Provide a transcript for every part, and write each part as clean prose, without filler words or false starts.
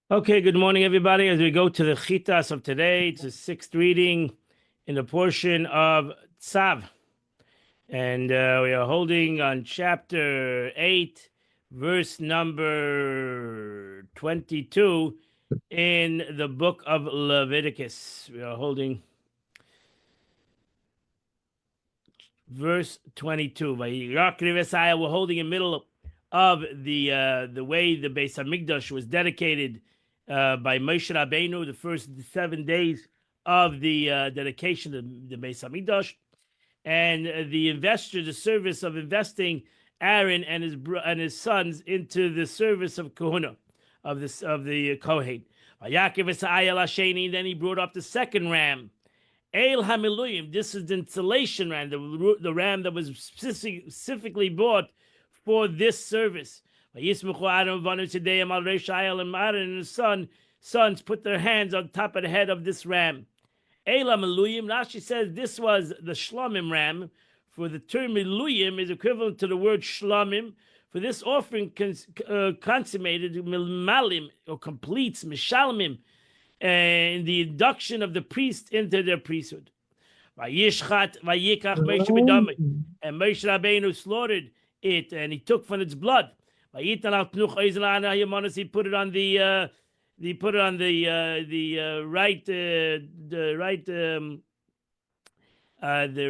Okay, good morning, everybody. As we go to the Chitas of today, it's the sixth reading in the portion of Tzav. And we are holding on chapter 8, verse number 22 in the book of Leviticus. We are holding verse 22. We're holding in the middle of the way the Beis Hamikdash was dedicated by Moshe Rabbeinu, the first 7 days of the dedication of the Beis Hamikdash, and the service of investing Aaron and his sons into the service of Kahuna, of the Kohen. Then he brought up the second ram, El Hamiluyim. This is the installation ram, the ram that was specifically bought for this service. And Aaron and his sons put their hands on top of the head of this ram. El Hamiluyim. Rashi says this was the Shlomim ram. For the term Miluyim is equivalent to the word Shlomim. For this offering consummated Milmalim, or completes Mishalmim, and the induction of the priest into their priesthood. Vayishchat vayikach Moshe b'damei, and Moshe Rabbeinu slaughtered it, and he took from its blood. Vayitan al tnuch oizel ha'yamanos, he put it on the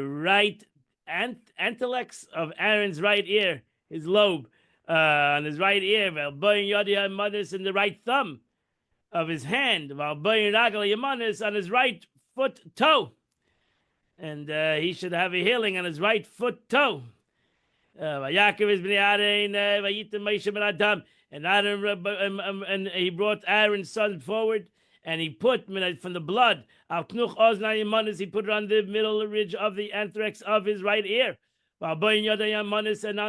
right antilex of Aaron's right ear, his lobe, on his right ear, in the right thumb of his hand, on his right foot toe, and he should have a healing on his right foot toe. And he brought Aaron's son forward, and he put from the blood, he put it on the middle ridge of the anthrax of his right ear, and on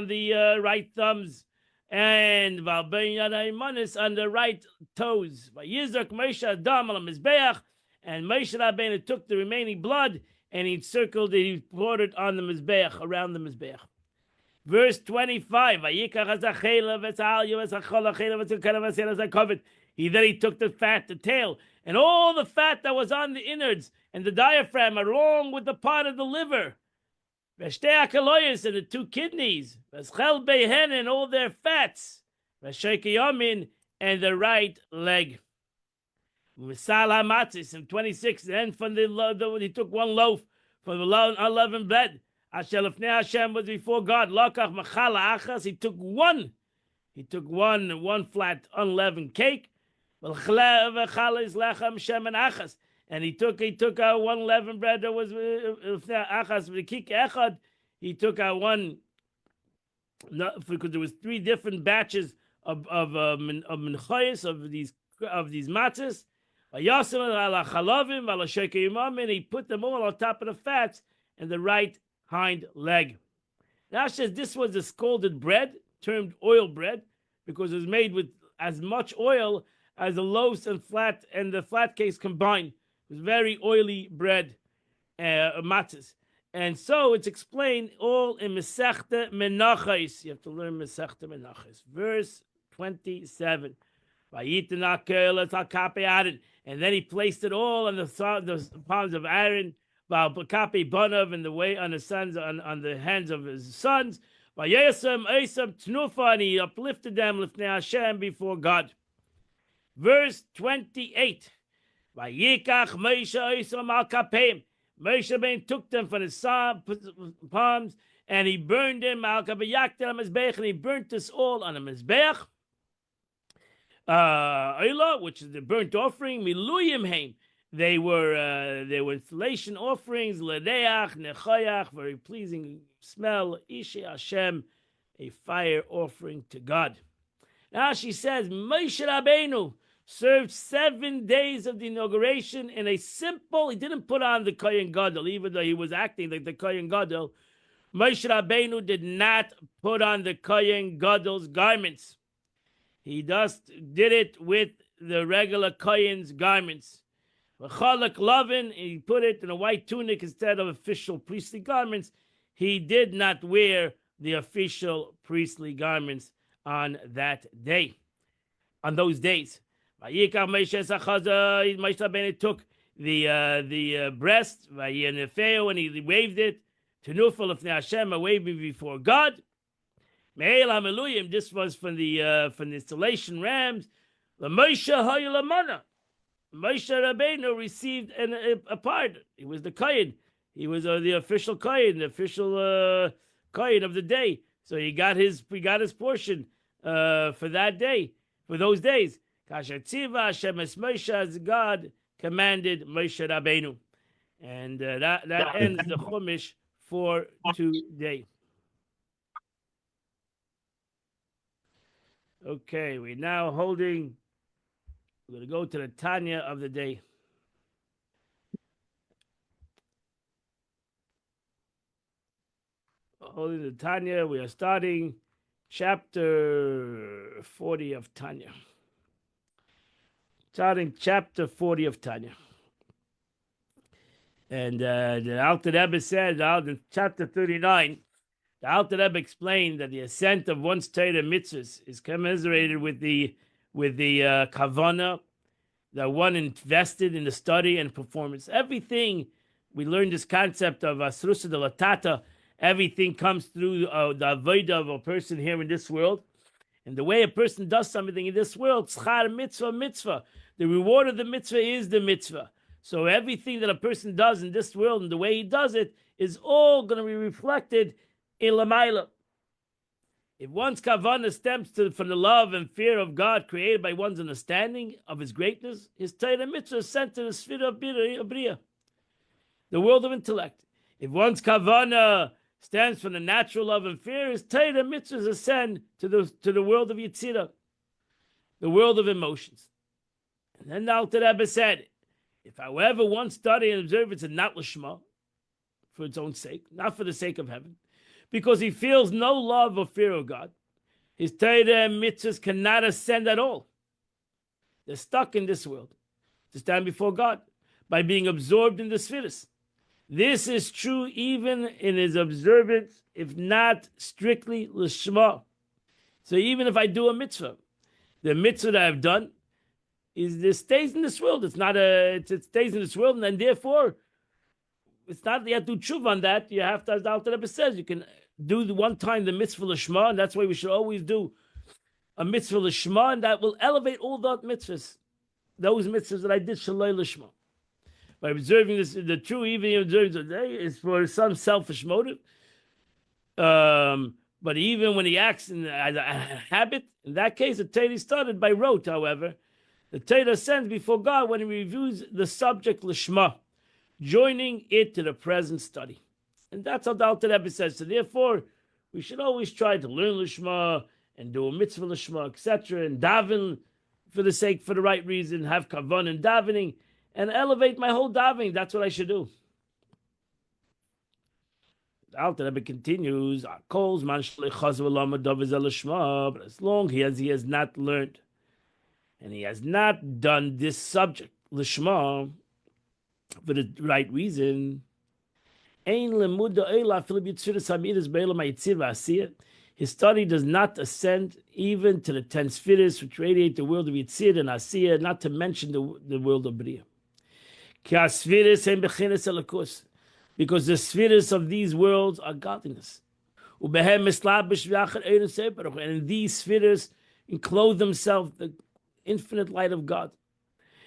the right thumbs, and on the right toes. And Moshe Rabbeinu took the remaining blood, and he encircled it, he poured it on the Mizbeach, around the Mizbeach. Verse 25. He then he took the fat, the tail, and all the fat that was on the innards and the diaphragm, along with the part of the liver, and the two kidneys, and all their fats, and the right leg. And 26. Then from he took one loaf from the unleavened bread. Hashem was before God. He took one flat unleavened cake. And he took one leavened bread that was he took out one, because there was 3 different batches of minchayos, of these matzahs. And he put them all on top of the fats and the right hind leg. Now says this was a scalded bread, termed oil bread, because it was made with as much oil as the loaves and the flat cakes combined. It was very oily bread, matzahs. And so it's explained all in Masechta Menachos. You have to learn Masechta Menachos. Verse 27. And then he placed it all on the palms of Aaron, and the way on the sons, on the hands of his sons. And he uplifted them lifnei Hashem, before God. Verse 28. Moshe Rabbeinu took them from his palms, and he burned them, and he burnt us all on the Mizbeach. Which is the burnt offering, miluyim heim. They were installation offerings, ledeach, nechayach, very pleasing smell, ishi Hashem, a fire offering to God. Now she says, Moshe Rabbeinu served 7 days of the inauguration in a simple, he didn't put on the Kohen Gadol, even though he was acting like the Kohen Gadol. Moshe Rabbeinu did not put on the Kohen Gadol's garments. He just did it with the regular Kohen's garments. V'chalak lavin, he put it in a white tunic instead of official priestly garments. He did not wear the official priestly garments on that day, on those days. Vayikach Moshe Sachaza. Moshe Rabbeinu took the breast, Vayinefeu, and he waved it to Nufal of Hashem, a waving before God. Me'el HaMeluyim. This was from the installation rams. LaMoshe Hayalamana. Moshe Rabbeinu received a pardon. He was the Kohen. He was the official Kohen, the official Kohen of the day. So he got his portion for that day, for those days. Kasher Tziva Hashem es Moshe, as God commanded Moshe Rabbeinu. And that ends the Chumash for today. Okay, we're now holding. We're going to go to the Tanya of the day. Holding the Tanya, we are starting chapter 40 of Tanya. Starting chapter 40 of Tanya. And the Alter Rebbe said, in chapter 39, the Alter Rebbe explained that the ascent of one's Torah mitzvahs is commiserated with the kavana that one invested in the study and performance. Everything, we learned this concept of asrusa de latata. Everything comes through the avodah of a person here in this world. And the way a person does something in this world, tzchar mitzvah. The reward of the mitzvah is the mitzvah. So everything that a person does in this world and the way he does it is all going to be reflected in Lamaila. If one's kavanah stems from the love and fear of God created by one's understanding of his greatness, his Torah mitzvah is sent to the sphere of Bria, the world of intellect. If one's kavanah stems from the natural love and fear, his Torah mitzvahs ascend to the world of Yetzirah, the world of emotions. And then the Alter Rebbe said, if however one study and observe it's not l'shma, for its own sake, not for the sake of heaven, because he feels no love or fear of God, his Torah and mitzvahs cannot ascend at all. They're stuck in this world to stand before God by being absorbed in the spheres. This is true even in his observance, if not strictly l'shma. So even if I do a mitzvah, the mitzvah that I've done it stays in this world. It stays in this world, and then therefore, it's not you have to do tshuva on that. You have to, as the Alter Rebbe says, you can do the one time the mitzvah l'shma, and that's why we should always do a mitzvah l'shma, and that will elevate all the mitzvahs, those mitzvahs that I did shaloi l'shma. By observing this, the true even observing today is for some selfish motive. But even when he acts as a habit, in that case, the Torah started by rote, however. The Torah ascends before God when he reviews the subject l'shma, joining it to the present study. And that's how the Alter Rebbe says. So therefore, we should always try to learn l'shma and do a mitzvah l'shma, etc., and daven for the right reason, have kavan and davening, and elevate my whole davening. That's what I should do. The Alter Rebbe continues, but as long as he has not learned and he has not done this subject, l'shma, for the right reason, his study does not ascend even to the 10 spheres which radiate the world of Yitzir and Asiyah, not to mention the world of Bria. Because the spheres of these worlds are godliness. And in these spheres enclose themselves the infinite light of God.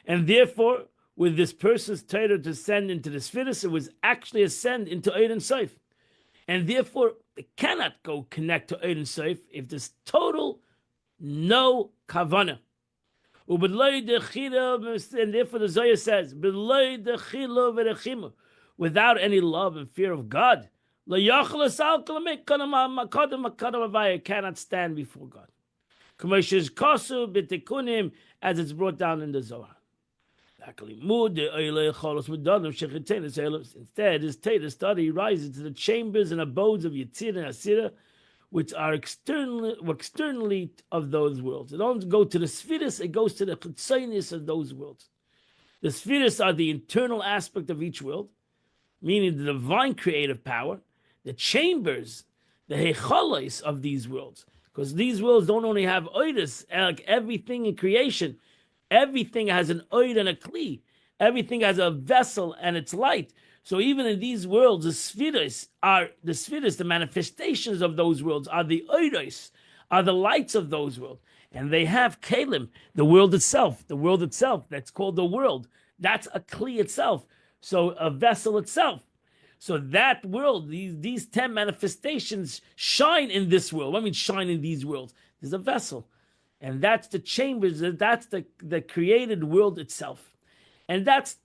And therefore, with this person's Torah to ascend into the spheres, it was actually ascend into Ein Sof. And therefore, it cannot go connect to Ein Sof if there's total no kavanah. And therefore the Zohar says, without any love and fear of God, cannot stand before God. As it's brought down in the Zohar. Instead, his Torah study rises to the chambers and abodes of Yetzirah and Asirah, which are externally of those worlds. It don't go to the spheres, it goes to the chitzonis of those worlds. The spheres are the internal aspect of each world, meaning the divine creative power, the chambers, the hechalos of these worlds. Because these worlds don't only have oidus, like everything in creation Everything has an oid and a kli. Everything has a vessel and its light. So even in these worlds, the spheres, the manifestations of those worlds are the oidos, are the lights of those worlds. And they have kalim, the world itself, that's called the world. That's a kli itself. So a vessel itself. So that world, these 10 manifestations shine in this world. What I mean shine in these worlds? There's a vessel. And that's the chambers, that's the created world itself. And that's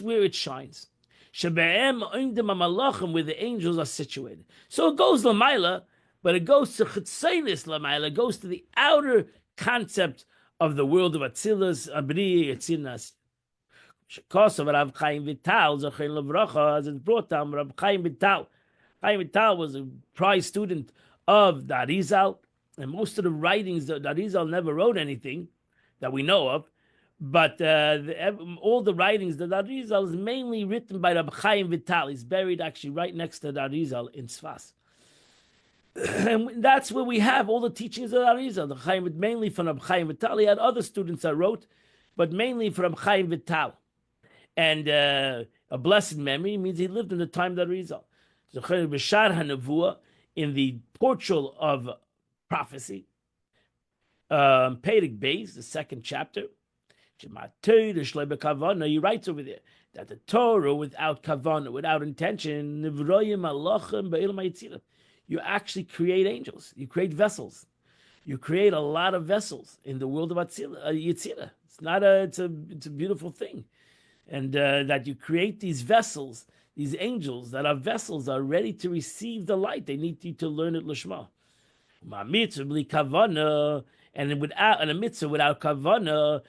where it shines. Shebe'em oindim malachim, where the angels are situated. So it goes lamaila, but it goes to chitzainis lamaila. It goes to the outer concept of the world of Atzilus, Abri, Yetzinas. Shekos of Rav Chaim Vital, Zachein Levracha, as it's brought down, Rav Chaim Vital. Chaim Vital was a prize student of the Arizal, and most of the writings, the Arizal never wrote anything that we know of, but all the writings, the Arizal is mainly written by Rav Chaim Vital. He's buried actually right next to the Arizal in Sfas. And that's where we have all the teachings of the Arizal. The Chaim, mainly from Rav Chaim Vital. He had other students that wrote, but mainly from Chaim Vital. And a blessed memory means he lived in the time of the Arizal. In the portal of prophecy, Perek Beis, the second chapter, he writes over there that the Torah without kavanah, without intention, you actually create angels, you create vessels, you create a lot of vessels in the world of Yetzirah. It's a beautiful thing. And that you create these vessels, these angels that are vessels, are ready to receive the light. They need you to learn it lishma. And without a mitzvah without kavana,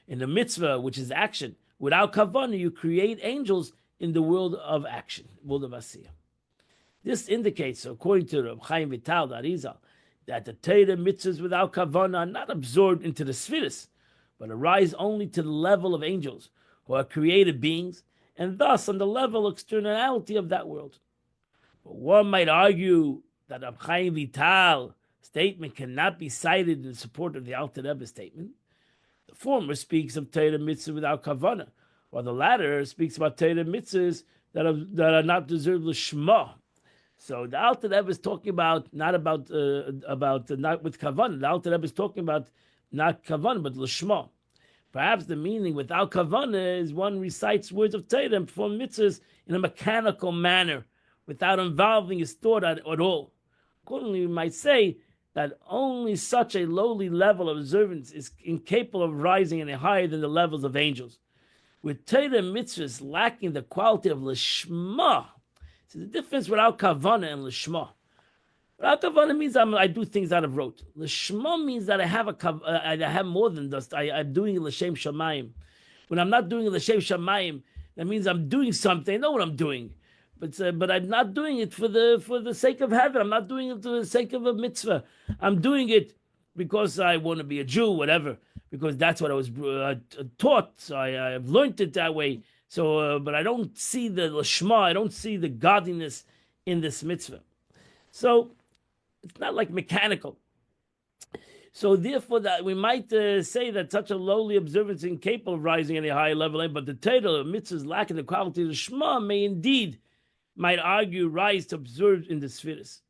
in the mitzvah, which is action, without kavana, you create angels in the world of action, world of asiyah. This indicates, according to Reb Chaim Vital, the Arizal, that the Torah mitzvahs without kavana are not absorbed into the spheres, but arise only to the level of angels, who are created beings, and thus on the level externality of that world. But one might argue that Reb Chaim Vital statement cannot be cited in support of the Alter Rebbe statement. The former speaks of Torah mitzvah without kavana, while the latter speaks about Torah mitzvahs that are not deserved l'shma. So the Alter Rebbe is talking about not with kavana. The Alter Rebbe is talking about not kavanah, but l'shma. Perhaps the meaning without kavanah is one recites words of Torah and performs mitzvahs in a mechanical manner, without involving his thought at all. Accordingly, we might say that only such a lowly level of observance is incapable of rising any higher than the levels of angels. With Torah mitzvahs lacking the quality of l'shma. So the difference without kavanah and l'shma. Without kavanah means I do things out of rote. L'shma means that I have more than just I'm doing it l'shem shamayim. When I'm not doing it l'shem shamayim, that means I'm doing something. I know what I'm doing, but I'm not doing it for the sake of heaven. I'm not doing it for the sake of a mitzvah. I'm doing it because I want to be a Jew, whatever. Because that's what I was taught. So I've learned it that way. So, but I don't see the l'shma. I don't see the godliness in this mitzvah. So it's not like mechanical. So therefore, that we might say that such a lowly observance is incapable of rising any higher level. But the title of mitzvahs lacking the quality of the shema may indeed, might argue, rise to observe in the spheres.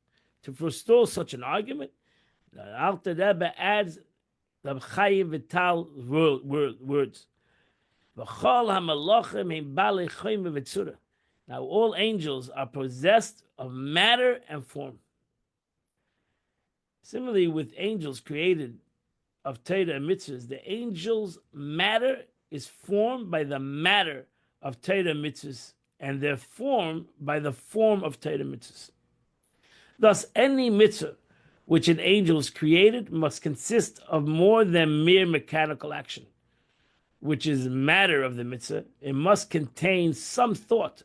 To forestall such an argument, the Alter Rebbe adds the Chaim Vital words. Now all angels are possessed of matter and form. Similarly, with angels created of Torah and mitzvahs, the angels' matter is formed by the matter of Torah and mitzvahs, and their form by the form of Torah and mitzvahs. Thus, any mitzvah which an angel is created must consist of more than mere mechanical action, which is matter of the mitzvah. It must contain some thought,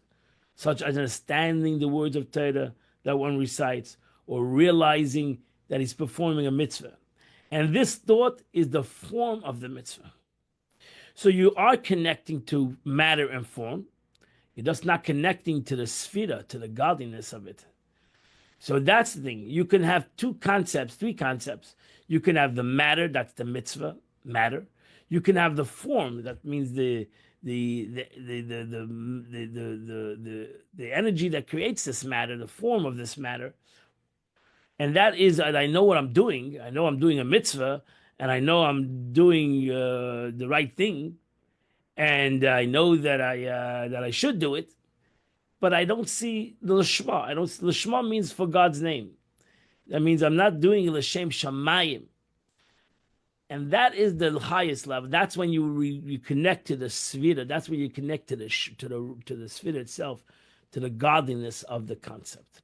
such as understanding the words of Torah that one recites, or realizing that he's performing a mitzvah. And this thought is the form of the mitzvah. So you are connecting to matter and form. You're just not connecting to the sphira, to the godliness of it. So that's the thing. You can have three concepts. You can have the matter, that's the mitzvah, matter. You can have the form. That means the energy that creates this matter, the form of this matter, and that is that I know what I'm doing. I know I'm doing a mitzvah, and I know I'm doing the right thing, and I know that I should do it, but I don't see the lishma. I don't. Lishma means for God's name. That means I'm not doing it l'shem shamayim, and that is the highest level. That's when you connect to the svira. That's when you connect to the svira itself, to the godliness of the concept.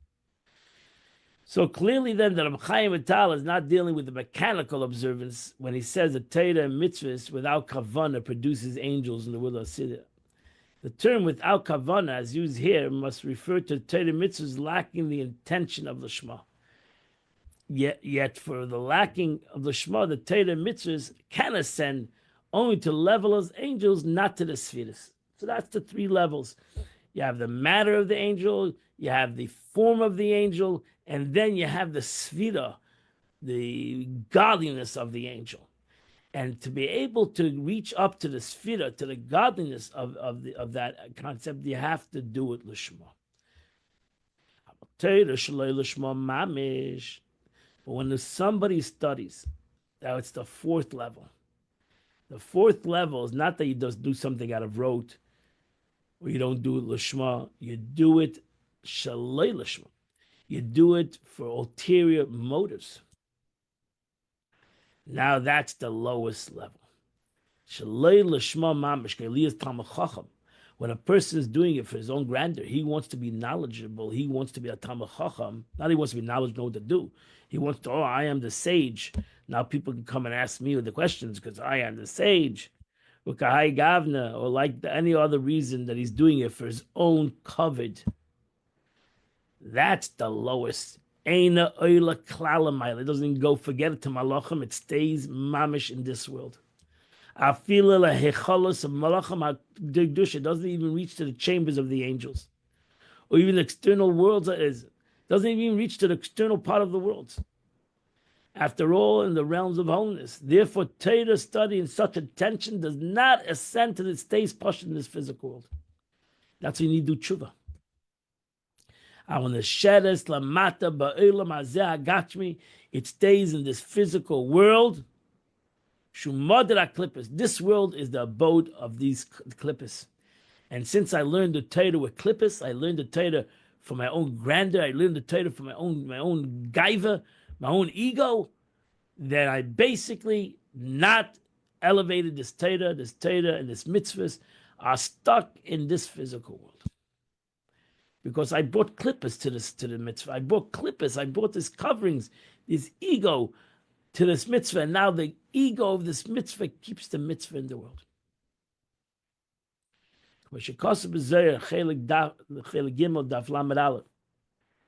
So clearly, then, the Reb Chaim Vital is not dealing with the mechanical observance when he says that Torah and mitzvahs without kavanah produces angels in the world of Siddur. The term without kavanah, as used here, must refer to Torah mitzvahs lacking the intention of the Shema. Yet for the lacking of the Shema, the Torah mitzvahs can ascend only to level as angels, not to the spheres. So that's the three levels. You have the matter of the angel, you have the form of the angel, and then you have the sphira, the godliness of the angel. And to be able to reach up to the sphira, to the godliness of that concept, you have to do it l'shma. But when somebody studies, now it's the fourth level. The fourth level is not that you just do something out of rote, or you don't do it l'shma. You do it shalei l'shma. You do it for ulterior motives. Now that's the lowest level. Shalei l'shma mamish ke'eliyas talmid chacham. When a person is doing it for his own grandeur, he wants to be knowledgeable. He wants to be a talmid chacham. Not he wants to be knowledgeable, know what to do. He wants to, I am the sage. Now people can come and ask me the questions because I am the sage. Or like any other reason that he's doing it for his own covet. That's the lowest. Eina oila klalamayla. It doesn't go forget it to malachim. It stays mamish in this world. Afila lehechalos of malachim ha'digdush. It doesn't even reach to the chambers of the angels, or even the external worlds. It doesn't even reach to the external part of the world. After all, in the realms of holiness. Therefore, Torah study in such attention does not ascend to the stays pushed in this physical world. That's when you need to do tshuva. It stays in this physical world. This world is the abode of these klippas. And since I learned the Torah with klippas, I learned the Torah for my own grandeur, I learned the Torah for my own gaiva, my own ego, then I basically not elevated this Torah, and this mitzvahs are stuck in this physical world. Because I brought klippas to the mitzvah. I brought klippas, I brought these coverings, this ego to this mitzvah, and now the ego of this mitzvah keeps the mitzvah in the world.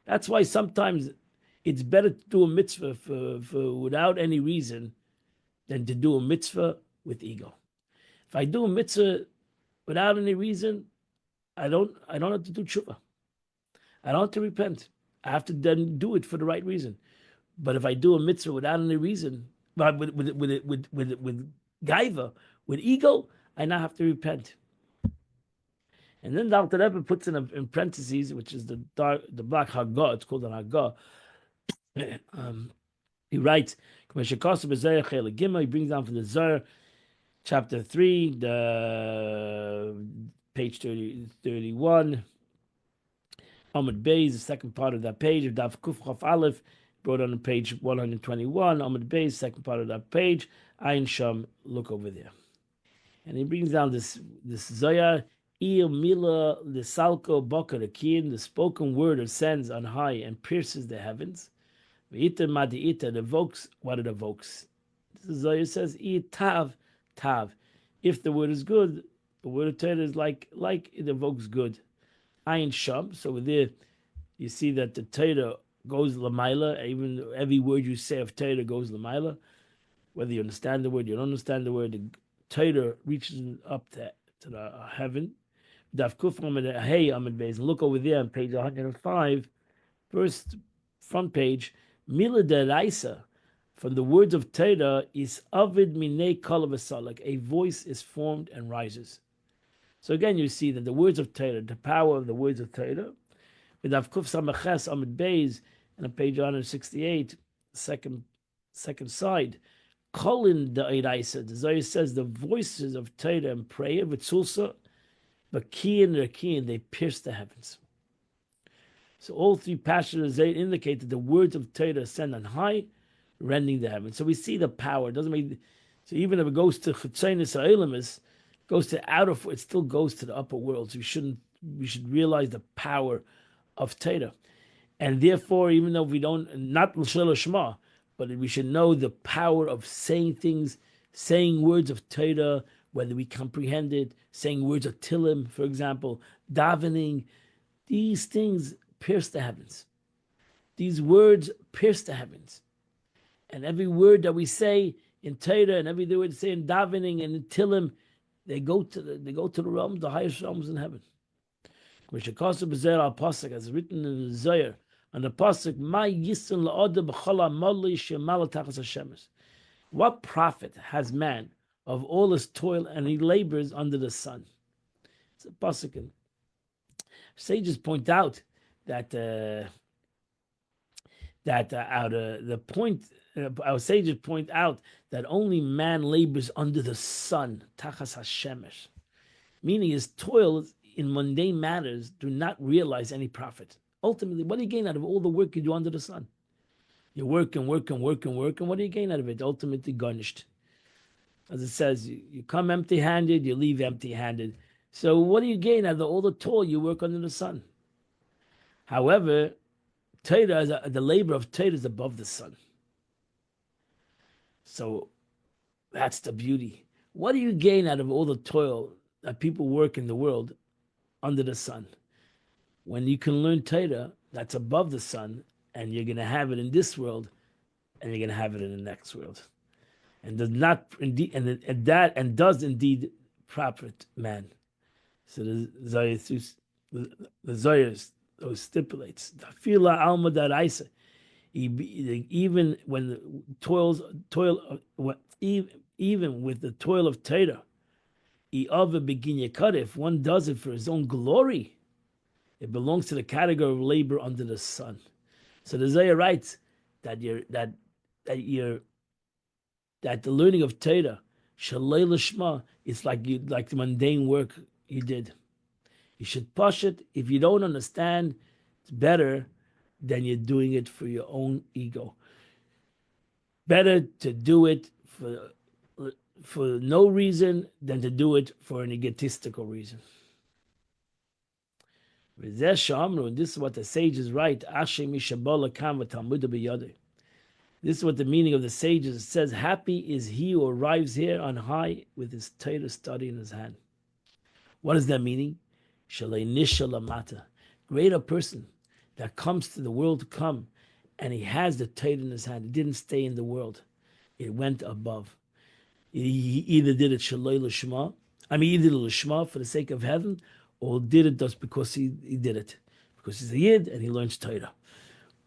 That's why sometimes it's better to do a mitzvah for without any reason than to do a mitzvah with ego. If I do a mitzvah without any reason, I don't have to do tshuva. I don't have to repent. I have to then do it for the right reason. But if I do a mitzvah without any reason, with gaiva, with ego, I now have to repent. And then the Alter Rebbe puts in parentheses, which is the black Haggah. It's called an Haggah. He writes, he brings down from the Zohar, chapter 3, the page 31. Amud Beis, the second part of that page of Daf Kuf Chaf Aleph, brought on page 121. Amud Beis, second part of that page. Ayin Sham, look over there. And he brings down this Zohar, Il Mila Lisalko Bokarakin, the spoken word ascends on high and pierces the heavens. V'ita Madi'ita, it evokes what it evokes. This is Zohar says, Tav, Tav. If the word is good, the word of Torah is like it evokes good. Ayin Sham. So with there, you see that the Torah goes lamaila. Even every word you say of Torah goes lamaila. Whether you understand the word, you don't understand the word, the Torah reaches up to the heaven. Daf Kufram and Hey Amid Beis. Look over there on page 105, first front page. Mila deraisa, from the words of Torah is avid minei kol v'salak. A voice is formed and rises. So again, you see that the words of Torah, the power of the words of Torah, with Avkuf Samaches Amid Beis, and on page 168, second side, Kolin the Eiraisa. The Zohar says the voices of Torah and prayer with Sulsa, Baki and Rakin, they pierce the heavens. So all three passages they indicate that the words of Torah ascend on high, rending the heavens. So we see the power. It doesn't make so even if it goes to Chutzenis Ha'olamis, goes to outer, it still goes to the upper world. So we should realize the power of Torah. And therefore, even though we don't, not L'Shel Shema, but we should know the power of saying things, saying words of Torah, whether we comprehend it, saying words of Tilim, for example, davening. These things pierce the heavens. These words pierce the heavens. And every word that we say in Torah and every word we say in davening and in Tilim, they go to the realms, the highest realms in heaven. Which Pasuk as written in the Zohar on the Pasuk, what profit has man of all his toil and he labors under the sun? It's a Pasuk. Sages point out that our sages point out that only man labors under the sun, tachas hashemesh, meaning his toil in mundane matters do not realize any profit. Ultimately, what do you gain out of all the work you do under the sun? You work and work and work and work, and what do you gain out of it? Ultimately, garnished. As it says, you come empty-handed, you leave empty-handed. So what do you gain out of all the toil you work under the sun? However, Torah, the labor of Torah is above the sun. So that's the beauty. What do you gain out of all the toil that people work in the world under the sun? When you can learn Torah that's above the sun, and you're going to have it in this world, and you're going to have it in the next world, and does not indeed, and does indeed profit man. So the Zohar stipulates even when the even with the toil of Torah, if one does it for his own glory, it belongs to the category of labor under the sun. So the Zohar writes that the learning of Torah, shalei lishma, it's like the mundane work you did. You should push it. If you don't understand, it's better than you're doing it for your own ego. Better to do it for no reason than to do it for an egotistical reason. And this is what the sages write. This is what the meaning of the sages. It says, happy is he who arrives here on high with his Torah study in his hand. What is that meaning? Greater person that comes to the world to come, and he has the Torah in his hand. It didn't stay in the world. It went above. He either did it shaloi l'shma, either l'shma for the sake of heaven, or did it just because he did it. Because he's a Yid and he learns Torah.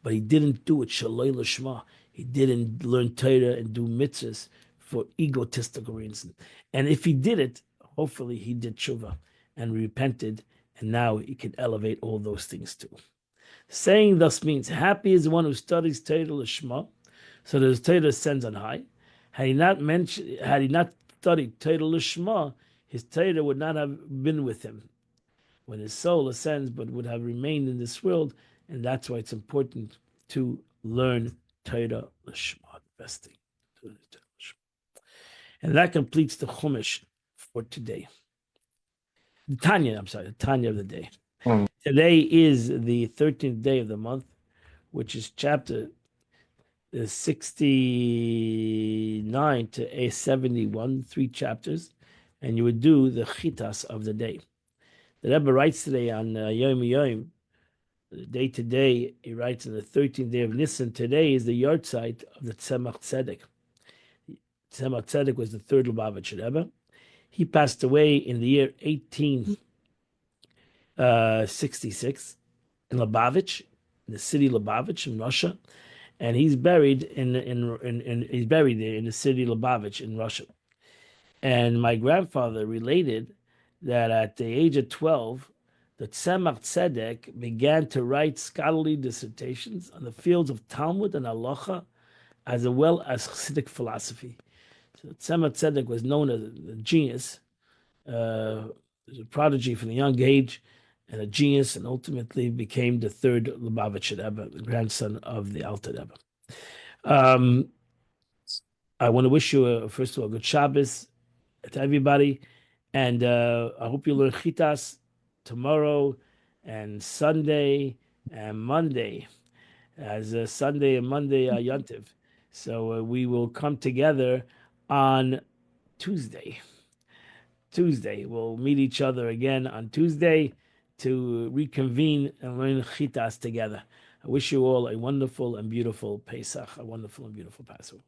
But he didn't do it shaloi l'shma. He didn't learn Torah and do mitzvahs for egotistical reasons. And if he did it, hopefully he did tshuva and repented, and now he can elevate all those things too. Saying thus means, happy is the one who studies Torah l'shma, so that his Torah ascends on high. Had he not studied Torah l'shma, his Torah would not have been with him when his soul ascends, but would have remained in this world. And that's why it's important to learn Torah l'shma, the best thing. And that completes the Chumash for today. The Tanya of the day. Today is the 13th day of the month, which is chapter 69 to 71, 3 chapters, and you would do the chitas of the day. The Rebbe writes today on Yom Yom, the day today, he writes on the 13th day of Nisan, today is the yahrzeit of the Tzemach Tzedek. Tzemach Tzedek was the third Lubavitcher Rebbe. He passed away in the year 1866 in Lubavitch, in the city Lubavitch in Russia. and he's buried he's buried there in the city Lubavitch in Russia. And my grandfather related that at the age of 12, the Tzemach Tzedek began to write scholarly dissertations on the fields of Talmud and Halacha, as well as Hasidic philosophy. So Tzemach Tzedek was known as a genius, uh, a prodigy from a young age, and a genius, and ultimately became the third Lubavitcher Rebbe, the grandson of the Alter Rebbe. I want to wish you, first of all, good Shabbos to everybody, and I hope you learn Chitas tomorrow and Sunday and Monday, as Sunday and Monday are Yontiv. So we will come together on Tuesday. We'll meet each other again on Tuesday to reconvene and learn Chitas together. I wish you all a wonderful and beautiful Pesach, a wonderful and beautiful Passover.